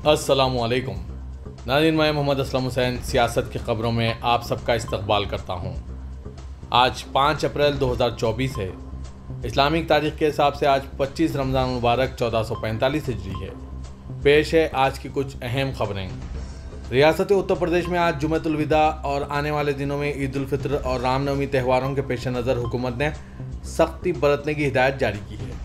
अस्सलामुअलैकुम नाज़रीन, मैं मोहम्मद असलम हुसैन सियासत की ख़बरों में आप सबका इस्तकबाल करता हूँ। आज 5 अप्रैल 2024 है। इस्लामिक तारीख़ के हिसाब से आज 25 रमज़ान मुबारक 1445 हिजरी है। पेश है आज की कुछ अहम ख़बरें। रियासत उत्तर प्रदेश में आज जुम्मतुल विदा और आने वाले दिनों में ईद उल फित्र और रामनवमी त्योहारों के पेश नज़र हुकूमत ने सख्ती बरतने की हिदायत जारी की है।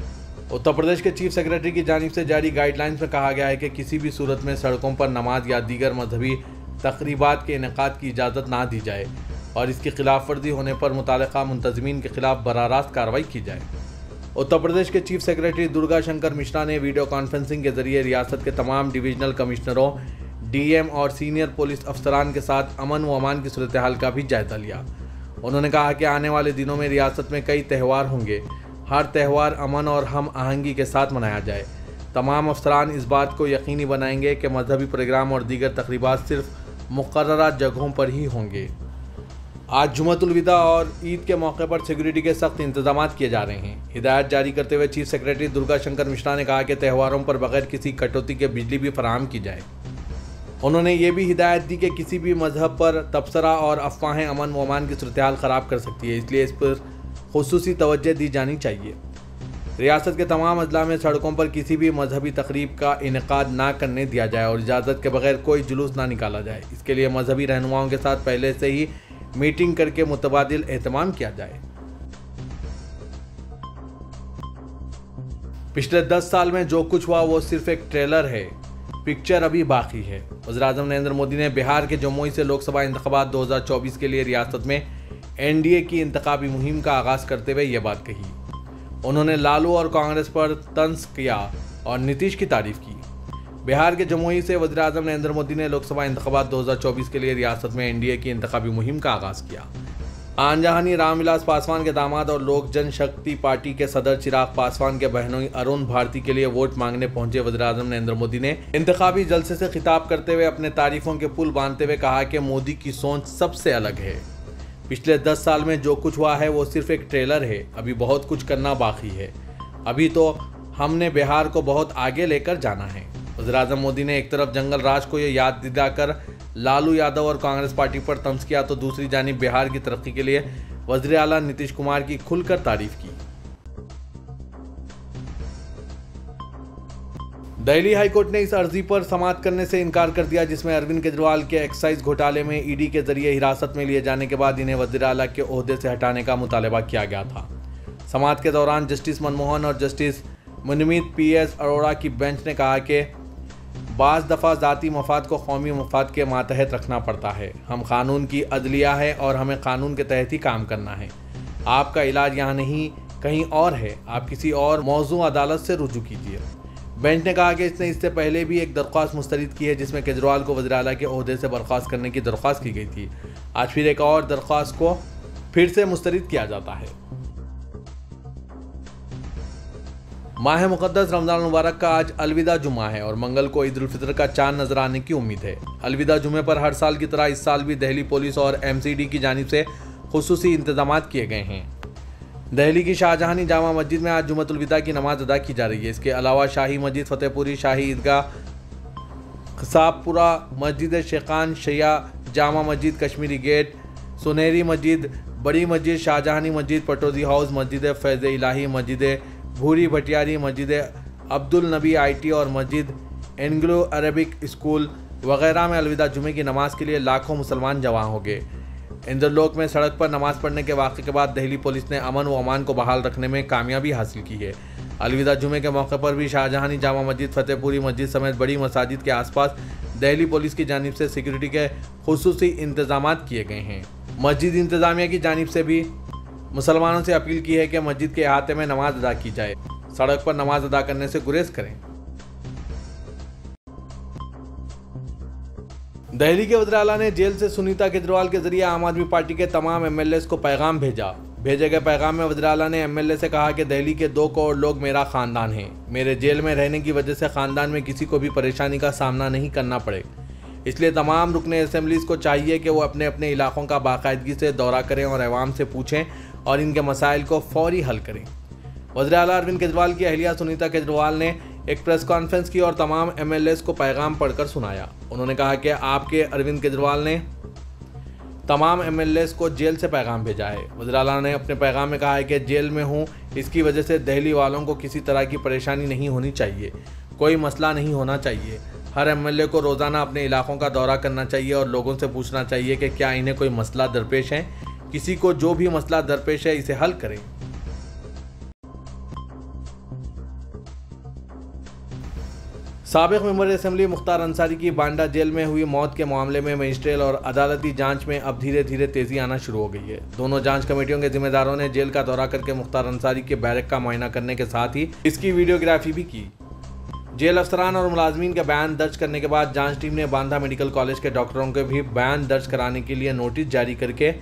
उत्तर प्रदेश के चीफ सेक्रेटरी की जानिब से जारी गाइडलाइंस में कहा गया है कि किसी भी सूरत में सड़कों पर नमाज या दीगर मजहबी तकरीबात के इनेकाद की इजाज़त ना दी जाए और इसकी खिलाफ वर्जी होने पर मुतालिका मुंतज़मीन के खिलाफ बराह रास्त कार्रवाई की जाए। उत्तर प्रदेश के चीफ सेक्रेटरी दुर्गा शंकर मिश्रा ने वीडियो कॉन्फ्रेंसिंग के जरिए रियासत के तमाम डिवीजनल कमिश्नरों, डीएम और सीनियर पुलिस अफसरान के साथ अमन व अमान की सूरत हाल का भी जायजा लिया। उन्होंने कहा कि आने वाले दिनों में रियासत में कई त्यौहार होंगे। हर त्यौहार अमन और हम आहंगी के साथ मनाया जाए। तमाम अफसरान इस बात को यकीनी बनाएंगे कि मजहबी प्रोग्राम और दीगर तकरीबात सिर्फ मुकर्ररा जगहों पर ही होंगे। आज जुम्मतुल विदा और ईद के मौके पर सिक्योरिटी के सख्त इंतजाम किए जा रहे हैं। हिदायत जारी करते हुए चीफ सेक्रेटरी दुर्गा शंकर मिश्रा ने कहा कि त्यौहारों पर बगैर किसी कटौती के बिजली भी फराहम की जाए। उन्होंने ये भी हिदायत दी कि किसी भी मजहब पर तबसरा और अफवाहें अमन व अमान की सूरत हाल ख़राब कर सकती है, इसलिए इस पर खुसूसी तवज्जो दी जानी चाहिए। रियासत के तमाम अजला में सड़कों पर किसी भी मजहबी तकरीब का इनेकाद ना करने दिया जाए और इजाज़त के बगैर कोई जुलूस ना निकाला जाए। इसके लिए मजहबी रहनुमाओं के साथ पहले से ही मीटिंग करके मुतबादिल एहतमाम किया जाए। पिछले 10 साल में जो कुछ हुआ वो सिर्फ एक ट्रेलर है, पिक्चर अभी बाकी है। वज़ीर-ए-आज़म नरेंद्र मोदी ने बिहार के जमुई से लोकसभा इंतखाबात 2024 के लिए रियासत में एनडीए की इंतखाबी मुहिम का आगाज़ करते हुए ये बात कही। उन्होंने लालू और कांग्रेस पर तंज किया और नीतीश की तारीफ की। बिहार के जमुई से वज़ीर-ए-आज़म नरेंद्र मोदी ने लोकसभा इंतखाबात 2024 के लिए रियासत में एनडीए की इंतखाबी मुहिम का आगाज़ किया। आन जहानी रामविलास पासवान के दामाद और लोक जनशक्ति पार्टी के सदर चिराग पासवान के बहनोई अरुण भारती के लिए वोट मांगने पहुंचे वज़ीर-ए-आज़म नरेंद्र मोदी ने इंतखाबी जलसे से खिताब करते हुए अपने तारीफों के पुल बांधते हुए कहा कि मोदी की सोच सबसे अलग है। पिछले 10 साल में जो कुछ हुआ है वो सिर्फ एक ट्रेलर है, अभी बहुत कुछ करना बाकी है। अभी तो हमने बिहार को बहुत आगे लेकर जाना है। वज़ीर-ए-आज़म मोदी ने एक तरफ जंगल राज को ये याद दिलाकर लालू यादव और कांग्रेस पार्टी पर तंज किया तो दूसरी जानिब बिहार की तरक्की के लिए वज़ीर आला नीतीश कुमार की खुलकर तारीफ की। दिल्ली हाईकोर्ट ने इस अर्जी पर समाअत करने से इनकार कर दिया जिसमें अरविंद केजरीवाल के एक्साइज घोटाले में ईडी के जरिए हिरासत में लिए जाने के बाद इन्हें वज़ीर आला के ओहदे से हटाने का मुतालबा किया गया था। समाअत के दौरान जस्टिस मनमोहन और जस्टिस मुनमीत PS अरोड़ा की बेंच ने कहा कि बाज़ दफ़ा ज़ाती मफाद को कौमी मफाद के मातहत रखना पड़ता है। हम कानून की अदलिया है और हमें कानून के तहत ही काम करना है। आपका इलाज यहाँ नहीं कहीं और है, आप किसी और मौजू अदालत से रुजू कीजिए। बेंच ने कहा कि इसने इससे पहले भी एक दरख्वास्त मुस्तरद की है जिसमें केजरीवाल को वज़ीर आला के ओहदे से बर्खास्त करने की दरख्वास्त की गई थी। आज फिर एक और दरख्वास्त को फिर से मुस्तरद किया जाता है। माह मुक़द्दस रमज़ान मुबारक का आज अलविदा जुम्मा है और मंगल को ईद उल फित्र का चांद नजर आने की उम्मीद है। अलविदा जुम्मे पर हर साल की तरह इस साल भी दिल्ली पुलिस और MCD की जानिब से खुसूसी इंतजाम किए गए हैं। दिल्ली की शाहजहानी जामा मस्जिद में आज जुम्मतुल विदा की नमाज अदा की जा रही है। इसके अलावा शाही मस्जिद फतेहपुरी, शाही ईदगाह, खसाबपुरा, मस्जिद शेखान शैया, जामा मस्जिद, कश्मीरी गेट, सुनहरी मस्जिद, बड़ी मस्जिद, शाहजहानी मस्जिद, पटौदी हाउस, मस्जिद फैज़ इलाही, मस्जिद भूरी भटियारी, मस्जिद अब्दुल नबी IT और मस्जिद एंग्लो अरबिक स्कूल वगैरह में अलविदा जुमे की नमाज के लिए लाखों मुसलमान जमा हो गए। इंद्रलोक में सड़क पर नमाज पढ़ने के वाक़े के बाद दिल्ली पुलिस ने अमन व अमान को बहाल रखने में कामयाबी हासिल की है। अलविदा जुमे के मौके पर भी शाहजहानी जामा मस्जिद, फतेहपुरी मस्जिद समेत बड़ी मसाजिद के आसपास दिल्ली पुलिस की जानिब से सिक्योरिटी के खुसूसी इंतजाम किए गए हैं। मस्जिद इंतज़ामिया की जानिब से भी मुसलमानों से अपील की है कि मस्जिद के अहाते में नमाज अदा की जाए, सड़क पर नमाज अदा करने से गुरेज करें। दिल्ली के वज़ीर आला ने जेल से सुनीता केजरीवाल के जरिए आम आदमी पार्टी के तमाम MLAs को पैगाम भेजा। भेजे गए पैगाम में वज़ीर आला ने MLA से कहा कि दिल्ली के 2 करोड़ लोग मेरा ख़ानदान है। मेरे जेल में रहने की वजह से ख़ानदान में किसी को भी परेशानी का सामना नहीं करना पड़े, इसलिए तमाम रुकने असेंबलीज़ को चाहिए कि वो अपने अपने इलाकों का बाकायदगी से दौरा करें और अवाम से पूछें और इनके मसाइल को फौरी हल करें। वज़ीर आला अरविंद केजरीवाल की अहलिया सुनीता केजरीवाल ने एक प्रेस कॉन्फ्रेंस की और तमाम एमएलएस को पैगाम पढ़कर सुनाया। उन्होंने कहा कि आपके अरविंद केजरीवाल ने तमाम एमएलएस को जेल से पैगाम भेजा है। वज़ीर आला ने अपने पैगाम में कहा है कि जेल में हूँ, इसकी वजह से दिल्ली वालों को किसी तरह की परेशानी नहीं होनी चाहिए, कोई मसला नहीं होना चाहिए। हर एमएलए को रोज़ाना अपने इलाकों का दौरा करना चाहिए और लोगों से पूछना चाहिए कि क्या इन्हें कोई मसला दरपेश है। किसी को जो भी मसला दरपेश है इसे हल करें। साबिक मेंबर असेंबली मुख्तार अंसारी की बांडा जेल में हुई मौत के मामले में मजिस्ट्रेट और अदालती जांच में अब धीरे धीरे तेजी आना शुरू हो गई है। दोनों जांच कमेटियों के जिम्मेदारों ने जेल का दौरा करके मुख्तार अंसारी के बैरक का मुआयना करने के साथ ही इसकी वीडियोग्राफी भी की। जेल अफसरान और मुलाजमीन के बयान दर्ज करने के बाद जांच टीम ने बांदा मेडिकल कॉलेज के डॉक्टरों के भी बयान दर्ज कराने के लिए नोटिस जारी करके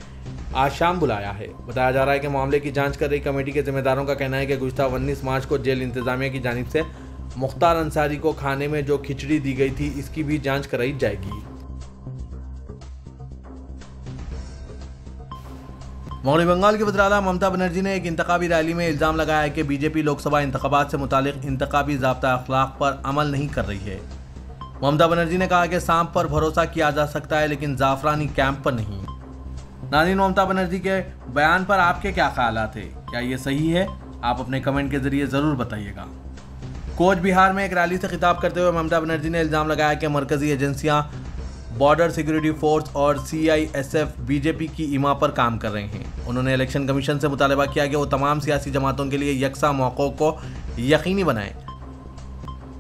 आज शाम बुलाया है। बताया जा रहा है कि मामले की जांच कर रही कमेटी के जिम्मेदारों का कहना है कि गुज़िश्ता 19 मार्च को जेल इंतजामिया की जानिब से मुख्तार अंसारी को खाने में जो खिचड़ी दी गई थी इसकी भी जांच कराई जाएगी। मगरबी बंगाल की वज़ीर आला ममता बनर्जी ने एक इंतखाबी रैली में इल्ज़ाम लगाया है कि बीजेपी लोकसभा इंतखाबात से मुतालिक इंतखाबी ज़ाब्ता अखलाक पर अमल नहीं कर रही है। ममता बनर्जी ने कहा कि सांप पर भरोसा किया जा सकता है लेकिन जाफरानी कैंप पर नहीं। नाज़रीन, ममता बनर्जी के बयान पर आपके क्या ख्यालात थे? क्या ये सही है? आप अपने कमेंट के जरिए ज़रूर बताइएगा। कोच बिहार में एक रैली से खिताब करते हुए ममता बनर्जी ने इल्ज़ाम लगाया कि मरकज़ी एजेंसियां, बॉर्डर सिक्योरिटी फोर्स और CISF बीजेपी की इमा पर काम कर रहे हैं। उन्होंने इलेक्शन कमीशन से मुतालबा किया कि वो तमाम सियासी जमातों के लिए यकसा मौक़ों को यकीनी बनाएं।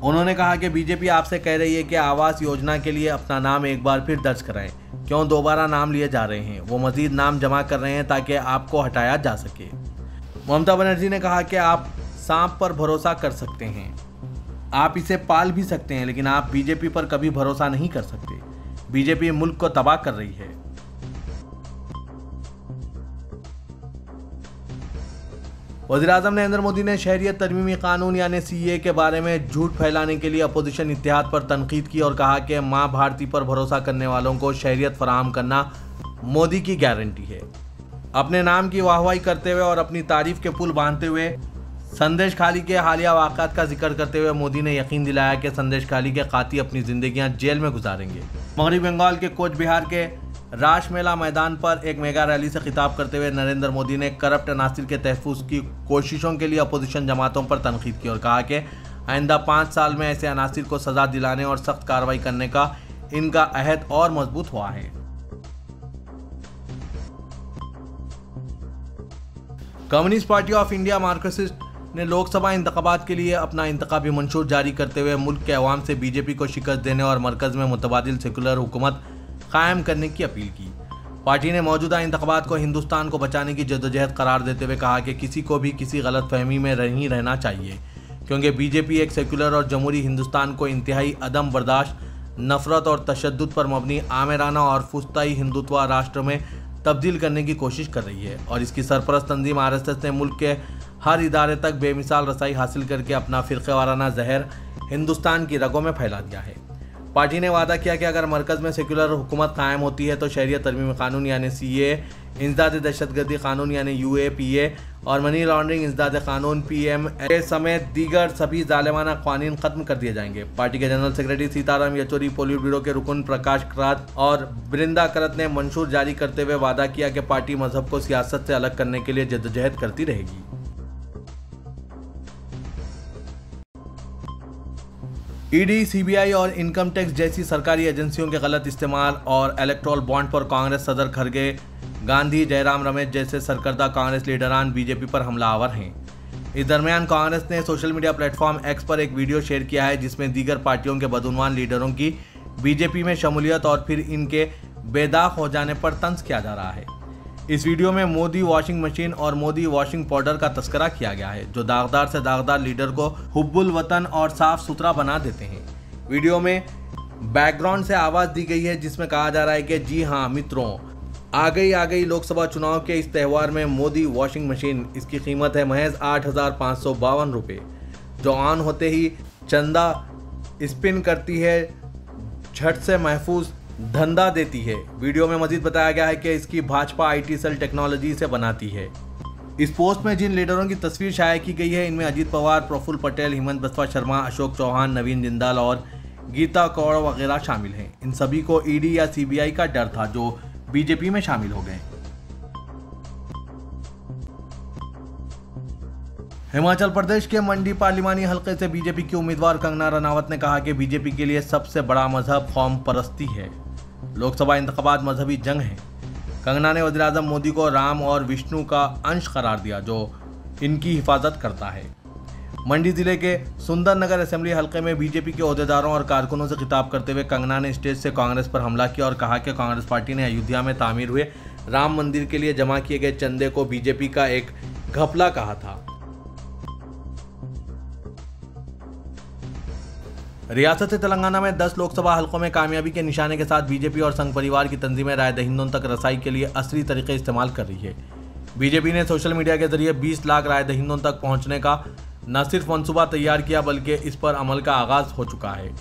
उन्होंने कहा कि बीजेपी आपसे कह रही है कि आवास योजना के लिए अपना नाम एक बार फिर दर्ज कराएं। क्यों दोबारा नाम लिए जा रहे हैं? वो मजीद नाम जमा कर रहे हैं ताकि आपको हटाया जा सके। ममता बनर्जी ने कहा कि आप सांप पर भरोसा कर सकते हैं, आप इसे पाल भी सकते हैं, लेकिन आप बीजेपी पर कभी भरोसा नहीं कर सकते। बीजेपी मुल्क को तबाह कर रही है। वज़ीर-ए-आज़म नरेंद्र मोदी ने शहरियत तरमीमी कानून यानी CAA के बारे में झूठ फैलाने के लिए अपोजिशन इत्तेहाद पर तनकीद की और कहा कि मां भारती पर भरोसा करने वालों को शहरियत फराहम करना मोदी की गारंटी है। अपने नाम की वाहवाही करते हुए और अपनी तारीफ के पुल बांधते हुए संदेश खाली के हालिया वाक़ात का जिक्र करते हुए मोदी ने यकीन दिलाया कि संदेश खाली के काती अपनी जिंदगियां जेल में गुजारेंगे। मगरबी बंगाल के कोच बिहार के रासमेला मैदान पर एक मेगा रैली से खिताब करते हुए नरेंद्र मोदी ने करप्ट अनासिर के तहफ़्फ़ुज़ की कोशिशों के लिए अपोजिशन जमातों पर तनकीद की और कहा कि आइंदा 5 साल में ऐसे अनासिर को सज़ा दिलाने और सख्त कार्रवाई करने का इनका अहद और मजबूत हुआ है। Communist party of India Marxist ने लोकसभा इंतखाबात के लिए अपना इंतखाबी मंशूर जारी करते हुए मुल्क के अवाम से बीजेपी को शिकस्त देने और मरकज़ में मुतबादिल सेकुलर हुकूमत कायम करने की अपील की। पार्टी ने मौजूदा इंतखाबात को हिंदुस्तान को बचाने की जद्दोजहद करार देते हुए कहा कि किसी को भी किसी गलत फहमी में नहीं रहना चाहिए, क्योंकि बीजेपी एक सेकुलर और जमहूरी हिंदुस्तान को इंतहाई अदम बर्दाश्त, नफरत और तशद्दुद पर मबनी आमिराना और फुस्ताई हिंदुत्व राष्ट्र में तब्दील करने की कोशिश कर रही है और इसकी सरपरस्त तंजीम RSS ने मुल्क के हर इदारे तक बेमिसाल रसाई हासिल करके अपना फ़िरक़ेवाराना जहर हिंदुस्तान की रगों में फैला दिया है। पार्टी ने वादा किया कि अगर मरकज़ में सेकुलर हुकूमत कायम होती है तो शहरियत तरमीमी कानून यानी CAA, इंसदाद दहशतगर्दी कानून यानी UAPA और मनी लॉन्ड्रिंग इंसदाद कानून PMLA समेत दीगर सभी जालिमाना कानून ख़त्म कर दिए जाएंगे। पार्टी के general secretary Sitaram Yechury, politburo के रुकन प्रकाश करात और बृंदा करत ने मंशूर जारी करते हुए वादा किया कि पार्टी मजहब को सियासत से अलग करने के लिए जद्दोजहद करती रहेगी। ED, CBI और इनकम टैक्स जैसी सरकारी एजेंसियों के गलत इस्तेमाल और इलेक्टोरल बॉन्ड पर कांग्रेस सदर खड़गे गांधी, जयराम रमेश जैसे सरकर्दा कांग्रेस लीडरान बीजेपी पर हमलावर हैं। इस दरमियान कांग्रेस ने सोशल मीडिया प्लेटफॉर्म X पर एक वीडियो शेयर किया है जिसमें दीगर पार्टियों के बदउनवान लीडरों की बीजेपी में शमूलियत और फिर इनके बेदाग हो जाने पर तंज किया जा रहा है। इस वीडियो में मोदी वॉशिंग मशीन और मोदी वॉशिंग पाउडर का तस्करा किया गया है जो दागदार से दागदार लीडर को हुब्बुल वतन और साफ सुथरा बना देते हैं। वीडियो में बैकग्राउंड से आवाज़ दी गई है जिसमें कहा जा रहा है कि जी हाँ मित्रों, आ गई लोकसभा चुनाव के इस त्यौहार में मोदी वॉशिंग मशीन। इसकी कीमत है महज 8,552 रुपये, जो ऑन होते ही चंदा स्पिन करती है, झट से महफूज धंधा देती है। वीडियो में मजीद बताया गया है कि इसकी भाजपा IT सेल टेक्नोलॉजी से बनाती है। इस पोस्ट में जिन लीडरों की तस्वीर शाया की गई है इनमें अजीत पवार, प्रफुल्ल पटेल, हिमंत बिस्वा शर्मा, अशोक चौहान, नवीन जिंदाल और गीता कौड़ वगैरह शामिल हैं। इन सभी को ईडी या सीबीआई का डर था जो बीजेपी में शामिल हो गए। हिमाचल प्रदेश के मंडी पार्लिमानी हलके से बीजेपी की उम्मीदवार कंगना रनावत ने कहा कि बीजेपी के लिए सबसे बड़ा मजहब कौम परस्ती है। लोकसभा इंतखाबात मजहबी जंग है। कंगना ने वज़ीर-ए-आज़म मोदी को राम और विष्णु का अंश करार दिया जो इनकी हिफाजत करता है। मंडी जिले के सुंदरनगर असेंबली हलके में बीजेपी के ओहदेदारों और कारकुनों से खिताब करते हुए कंगना ने स्टेज से कांग्रेस पर हमला किया और कहा कि कांग्रेस पार्टी ने अयोध्या में तामीर हुए राम मंदिर के लिए जमा किए गए चंदे को बीजेपी का एक घपला कहा था। रियासत तेलंगाना में 10 लोकसभा हलकों में कामयाबी के निशाने के साथ बीजेपी और संघ परिवार की तंजीमें राय दहिंदों तक रसाई के लिए असली तरीके इस्तेमाल कर रही है। बीजेपी ने सोशल मीडिया के जरिए 20 लाख राय दहिंदों तक पहुंचने का न सिर्फ मंसूबा तैयार किया बल्कि इस पर अमल का आगाज हो चुका है।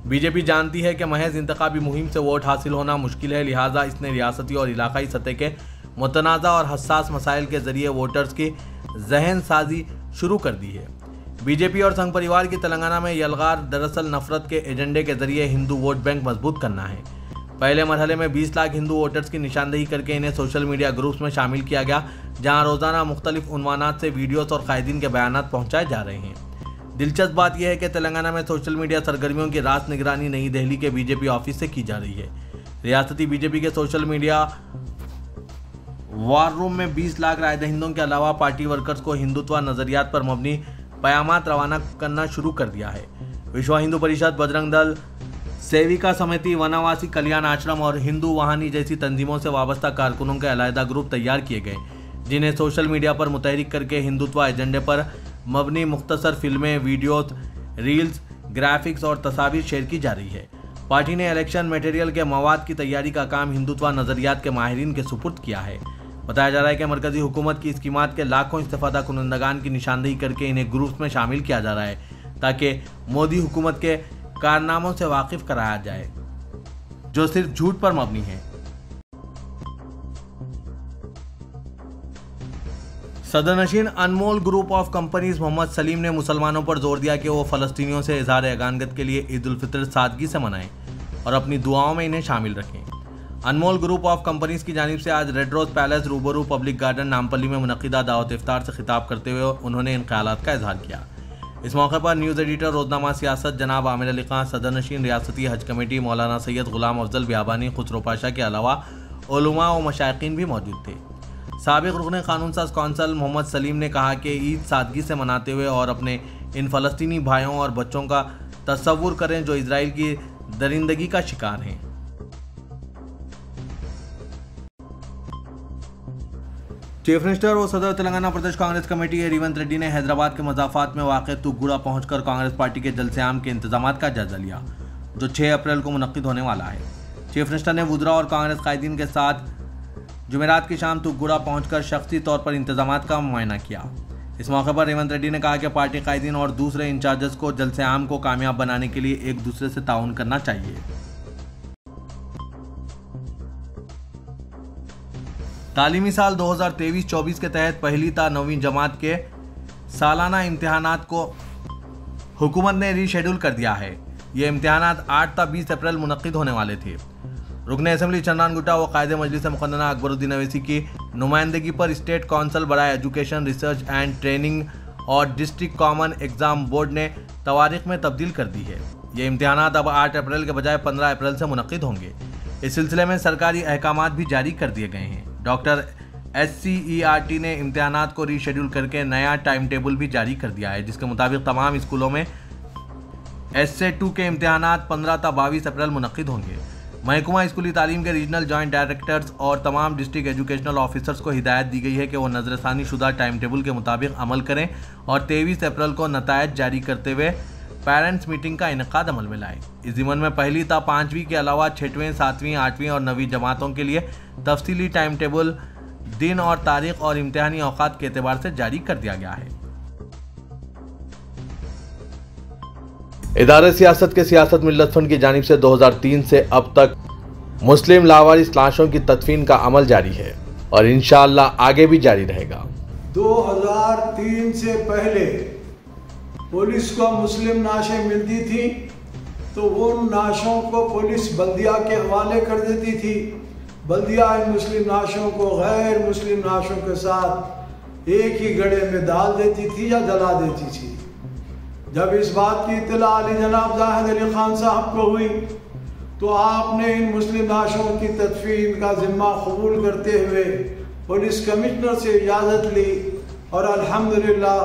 बीजेपी जानती है कि महज इंतखाबी मुहिम से वोट हासिल होना मुश्किल है, लिहाजा इसने रियासती और इलाकाई सतह के मुतनाज़ा और हसास मसाइल के जरिए वोटर्स की जहन साजी शुरू कर दी है। बीजेपी और संघ परिवार की तेलंगाना में यलगार दरअसल नफरत के एजेंडे के जरिए हिंदू वोट बैंक मजबूत करना है। पहले मरहले में 20 लाख हिंदू वोटर्स की निशानदेही करके इन्हें सोशल मीडिया ग्रुप्स में शामिल किया गया, जहां रोजाना मुख्तलिफ उन्वानात से वीडियोस और कायदीन के बयानात पहुंचाए जा रहे हैं। दिलचस्प बात यह है कि तेलंगाना में सोशल मीडिया सरगर्मियों की रास निगरानी नई दिल्ली के बीजेपी ऑफिस से की जा रही है। रियासती बीजेपी के सोशल मीडिया वार रूम में 20 लाख राय दहिंदों के अलावा पार्टी वर्कर्स को हिंदुत्व नजरियात पर मबनी बयामात रवाना करना शुरू कर दिया है। विश्व हिंदू परिषद, बजरंग दल, सेविका समिति, वनवासी कल्याण आश्रम और हिंदू वाहिनी जैसी तंजीमों से वाबस्ता कारकुनों के अलहदा ग्रुप तैयार किए गए, जिन्हें सोशल मीडिया पर मुतहरिक करके हिंदुत्व एजेंडे पर मबनी मुख्तसर फिल्में, वीडियोस, रील्स, ग्राफिक्स और तस्वीर शेयर की जा रही है। पार्टी ने इलेक्शन मटेरियल के मवाद की तैयारी का काम हिंदुत्व नजरियात के माहिरीन के सुपुर्द किया है। बताया जा रहा है कि मरकजी हुकूमत की स्कीमात के लाखों इस्तेफादा कुनंदगान की निशानदेही करके इन्हें ग्रुप्स में शामिल किया जा रहा है ताकि मोदी हुकूमत के कारनामों से वाकिफ कराया जाए जो सिर्फ झूठ पर मबनी है। सदरनशीन Anmol group of companies Mohammad Salim ने मुसलमानों पर जोर दिया कि वो फलस्तीनियों से इजहार यगानगत के लिए ईद उल फितर सादगी से मनाएं और अपनी दुआओं में इन्हें शामिल रखें। अनमोल ग्रुप ऑफ कंपनीज की जानिब से आज रेड रोज पैलेस रूबरू पब्लिक गार्डन नामपल्ली में मुनक़िदा दावत इफ्तार से खिताब करते हुए उन्होंने इन ख्यालात का इजहार किया। इस मौके पर न्यूज़ एडिटर रोजनामा सियासत जनाब आमिर अली खान, सदरनशीन रियासती हज कमेटी मौलाना सैयद गुलाम अफजल बियाबानी, खुसरो पाशा के अलावा उलमा व मशाइखीन भी मौजूद थे। साबिक़ रुकन कानून साज कौंसल मोहम्मद सलीम ने कहा कि ईद सादगी से मनाते हुए और अपने इन फ़लस्तीनी भाइयों और बच्चों का तसव्वुर करें जो इजराइल की दरिंदगी का शिकार हैं। चीफ मिनिस्टर और सदर तेलंगाना प्रदेश कांग्रेस कमेटी रेवंत रेड्डी ने हैदराबाद के मज़ाफ़ात में वाक़ तुगुड़ा पहुंचकर कांग्रेस पार्टी के जलसे-आम के इंतजाम का जायजा लिया जो 6 अप्रैल को मुनक़्क़िद होने वाला है। चीफ मिनिस्टर ने वुज़रा और कांग्रेस कायदीन के साथ जुमेरात की शाम तुगुड़ा पहुंचकर शख्सी तौर पर इंतजाम का मुआयना किया। इस मौके पर रेवंत रेड्डी ने कहा कि पार्टी कायदीन और दूसरे इंचार्जेस को जलसे-आम को कामयाब बनाने के लिए एक दूसरे से ताउन करना चाहिए। तालीमी साल 2023-24 के तहत पहली ता 9वीं जमात के सालाना इम्तिहानात को हुकूमत ने रीशेड्यूल कर दिया है। ये इम्तिहानात 8 ता 20 अप्रैल मुनक़्क़िद होने वाले थे। रुकन असेंबली चंद्रान गुट्टा व कायदे मजलिस मुक़द्दना अकबरुद्दीन अवैसी की नुमाइंदगी पर स्टेट काउंसिल बराए एजुकेशन, रिसर्च एंड ट्रेनिंग और डिस्ट्रिक्ट कॉमन एग्ज़ाम बोर्ड ने तवारीख में तब्दील कर दी है। ये इम्तिहानात अब 8 अप्रैल के बजाय 15 अप्रैल से मुनक़्क़िद होंगे। इस सिलसिले में सरकारी अहकामात भी जारी कर दिए गए हैं। डॉक्टर SCERT ने इम्तिहानात को रीशेड्यूल करके नया टाइम टेबल भी जारी कर दिया है जिसके मुताबिक तमाम स्कूलों में SA2 के इम्तिहानात 15 ता 22 अप्रैल मुनक़्क़िद होंगे। महकमा स्कूली तालीम के रीजनल जॉइंट डायरेक्टर्स और तमाम डिस्ट्रिक्ट एजुकेशनल ऑफिसर्स को हिदायत दी गई है कि वो नज़रसानी शुदा टाइम टेबल के मुताबिक अमल करें और 23 अप्रैल को नतायज जारी करते हुए पेरेंट्स मीटिंग का इनेकाद अमल में लाए। इस ज़िमन में पहली ता 5वीं के अलावा 6वीं, 7वीं, 8वीं और 9वीं जमातों के लिए तफसीली टाइम टेबल दिन और तारीख और इम्तिहानी औकात के एतबार से जारी कर दिया गया है। इदारे सियासत के सियासत मिल्लत फंड की जानिब से 2003 से अब तक मुस्लिम लावारिस लाशों की तदफीन का अमल जारी है और इंशाअल्लाह आगे भी जारी रहेगा। 2003 से पहले पुलिस को मुस्लिम नाशें मिलती थी तो वो नाशों को पुलिस बल्दिया के हवाले कर देती थी। बल्दिया इन मुस्लिम नाशों को गैर मुस्लिम नाशों के साथ एक ही गड्ढे में डाल देती थी या जला देती थी। जब इस बात की इत्तला अली जनाब जाहिद अली खान साहब को हुई तो आपने इन मुस्लिम नाशों की तदफीन का जिम्मा कबूल करते हुए पुलिस कमिश्नर से इजाज़त ली और अल्हम्दुलिल्लाह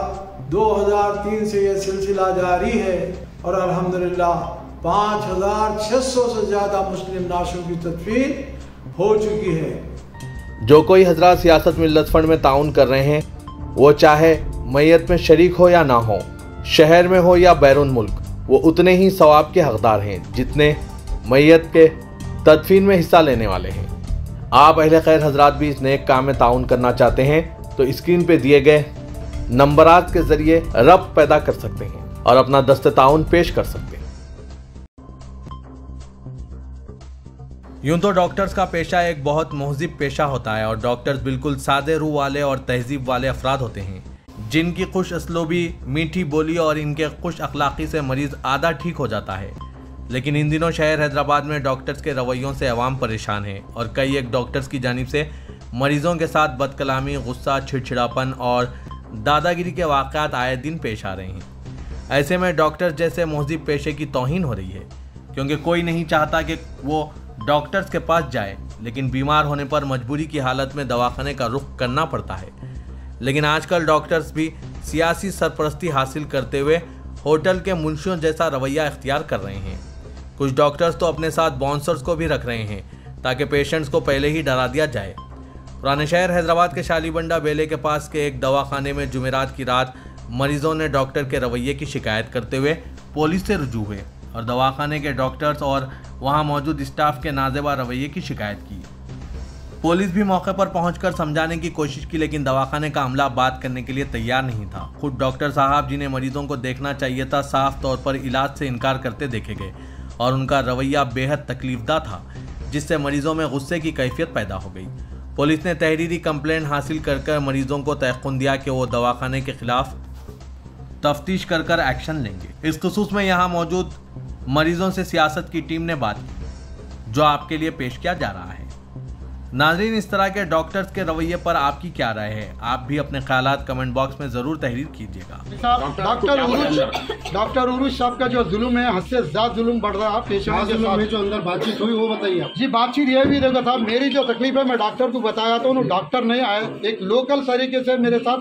2003 से यह सिलसिला जारी है और अल्हम्दुलिल्लाह 5600 से ज़्यादा मुस्लिम नाशों की तदफीन हो चुकी है। जो कोई हजरात सियासत मिल्लत फंड में ताउन कर रहे हैं वो चाहे मैयत में शरीक हो या ना हो, शहर में हो या बैरून मुल्क, वो उतने ही सवाब के हकदार हैं जितने मैयत के तदफीन में हिस्सा लेने वाले हैं। आप अहले खैर हजरात भी इस नेक काम में ताउन करना चाहते हैं तो स्क्रीन पे दिए गए नंबरात के जरिए रब्त पैदा कर सकते हैं और अपना दस्ते ताउन पेश कर सकते हैं। यूं तो डॉक्टर्स का पेशा एक बहुत महज़िब पेशा होता है और डॉक्टर्स बिल्कुल सादे रूह वाले और तहजीब वाले अफराद होते हैं जिनकी खुश असलोबी, मीठी बोली और इनके खुश अखलाक़ी से मरीज़ आधा ठीक हो जाता है। लेकिन इन दिनों शहर हैदराबाद में डॉक्टर्स के रवैयों से अवाम परेशान है और कई एक डॉक्टर्स की जानिब से मरीज़ों के साथ बदकलामी, गुस्सा, चिड़चिड़ापन और दादागिरी के वाक़यात आए दिन पेश आ रहे हैं। ऐसे में डॉक्टर्स जैसे महज़िब पेशे की तौहीन हो रही है क्योंकि कोई नहीं चाहता कि वो डॉक्टर्स के पास जाए, लेकिन बीमार होने पर मजबूरी की हालत में दवाखाने का रुख करना पड़ता है। लेकिन आजकल डॉक्टर्स भी सियासी सरपरस्ती हासिल करते हुए होटल के मुंशियों जैसा रवैया इख्तियार कर रहे हैं। कुछ डॉक्टर्स तो अपने साथ बाउंसर्स को भी रख रहे हैं ताकि पेशेंट्स को पहले ही डरा दिया जाए। पुराने शहर हैदराबाद के शालीबंडा बेले के पास के एक दवाखाने में जुमेरात की रात मरीजों ने डॉक्टर के रवैये की शिकायत करते हुए पुलिस से रुजू हुए और दवाखाने के डॉक्टर्स और वहां मौजूद स्टाफ के नाजेबा रवैये की शिकायत की। पुलिस भी मौके पर पहुंचकर समझाने की कोशिश की, लेकिन दवाखाने का अमला बात करने के लिए तैयार नहीं था। खुद डॉक्टर साहब जिन्हें मरीजों को देखना चाहिए था, साफ तौर पर इलाज से इनकार करते देखे गए और उनका रवैया बेहद तकलीफदा था, जिससे मरीजों में गुस्से की कैफियत पैदा हो गई। पुलिस ने तहरीरी कंप्लेंट हासिल कर मरीजों को तयक़ुन दिया कि वो दवाखाने के खिलाफ तफ्तीश कर एक्शन लेंगे। इस खुसूस में यहाँ मौजूद मरीजों से सियासत की टीम ने बात की, जो आपके लिए पेश किया जा रहा है। नाज़रीन, इस तरह के डॉक्टर्स के रवैये पर आपकी क्या राय है? आप भी अपने ख्यालात कमेंट बॉक्स में जरूर तहरीर कीजिएगा। डॉक्टर उरुज साहब का जो जुल्म है, हद से ज्यादा जुल्म बढ़ रहा है पेशेंट के साथ। जो अंदर बातचीत हुई वो बताइए जी। बातचीत ये भी देखो साहब, मेरी जो तकलीफ है मैं डॉक्टर को बताया तो उन्होंने डॉक्टर नहीं आए, एक लोकल तरीके से मेरे साथ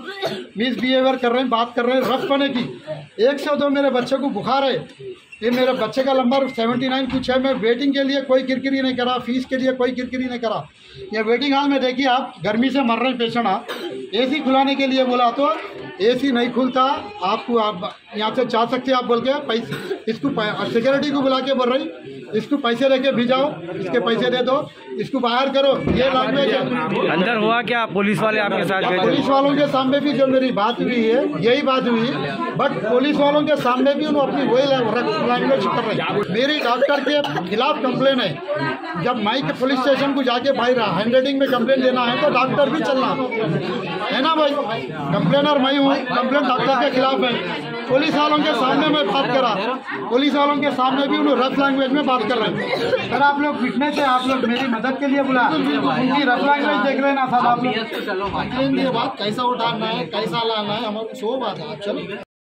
मिसबिहेवियर कर रहे हैं, बात कर रहे हैं रफ पने की। 102 मेरे बच्चे को बुखार है, ये मेरे बच्चे का नंबर 79 कुछ है। मैं वेटिंग के लिए कोई किरकिरी नहीं करा, फीस के लिए कोई किरकिरी नहीं करा। ये वेटिंग हॉल में देखिए आप, गर्मी से मर रहे हैं पेशेंट। आप एसी खुलाने के लिए बोला तो एसी नहीं खुलता, आपको आप यहाँ से जा सकते हैं आप बोल के पैसे, इसको सिक्योरिटी को बुला के बोल रही इसको पैसे लेके भिजाओ, इसके पैसे दे दो, इसको बाहर करो। ये लैंग्वेज है। अंदर हुआ क्या? पुलिस वाले आपके साथ गए? पुलिस वालों के सामने भी जो मेरी बात हुई है यही बात हुई, बट पुलिस वालों के सामने भी उन्होंने अपनी वही लैंग्वेज कर रहे हैं। मेरी डॉक्टर के खिलाफ कंप्लेन है। जब मैं के पुलिस स्टेशन को जाके भाई हैंडराइटिंग में कंप्लेन देना है तो डॉक्टर भी चलना है ना भाई। कंप्लेनर मैं हूँ, कंप्लेन डॉक्टर के खिलाफ है। पुलिस वालों के सामने मैं बात करा, पुलिस वालों के सामने भी उन्होंने रफ लैंग्वेज में बात कर रहे हैं। सर आप लोग फिटनेस है, आप लोग मेरी मदद के लिए बुला, उनकी रफ लैंग्वेज देख रहे हैं ना सर आप लोग। बात कैसा उठाना है, कैसा लाना है, हमारे 100 बात है। चलो।